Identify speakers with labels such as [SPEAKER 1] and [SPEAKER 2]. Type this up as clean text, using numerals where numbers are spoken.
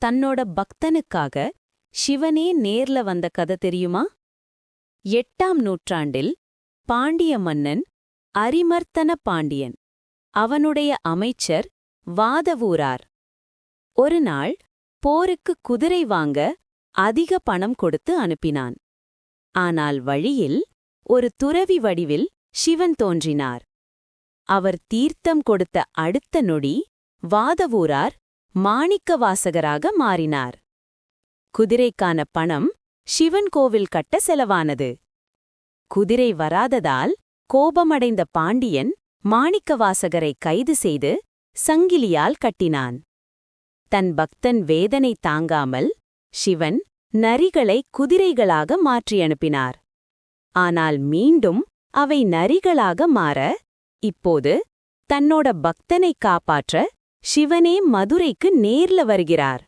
[SPEAKER 1] தன்னோட பக்தனுக்காக சிவனே நேர்ல வந்த கதை தெரியுமா? 8ஆம் நூற்றாண்டில் பாண்டிய மன்னன் அரிமர்த்தன பாண்டியன், அவனுடைய அமைச்சர் வாதவூரார், ஒரு நாள் போருக்கு குதிரை வாங்க அதிக பணம் கொடுத்து அனுப்பினான். ஆனால் வழியில் ஒரு துறவி வடிவில் சிவன் தோன்றினார். அவர் தீர்த்தம் கொடுத்த அடுத்த நொடி வாதவூரார் மாணிக்கவாசகராக மாறினார். குதிரைக்கான பணம் சிவன் கோவில் கட்ட செலவானது. குதிரை வராததால் கோபமடைந்த பாண்டியன் மாணிக்கவாசகரை கைது செய்து சங்கிலியால் கட்டினான். தன் பக்தன் வேதனை தாங்காமல் சிவன் நரிகளை குதிரைகளாக மாற்றி அனுப்பினார். ஆனால் மீண்டும் அவை நரிகளாக மாற, இப்போது தன்னோட பக்தனை காப்பாற்ற சிவனே மதுரைக்கு நேர்ல வருகிறார்.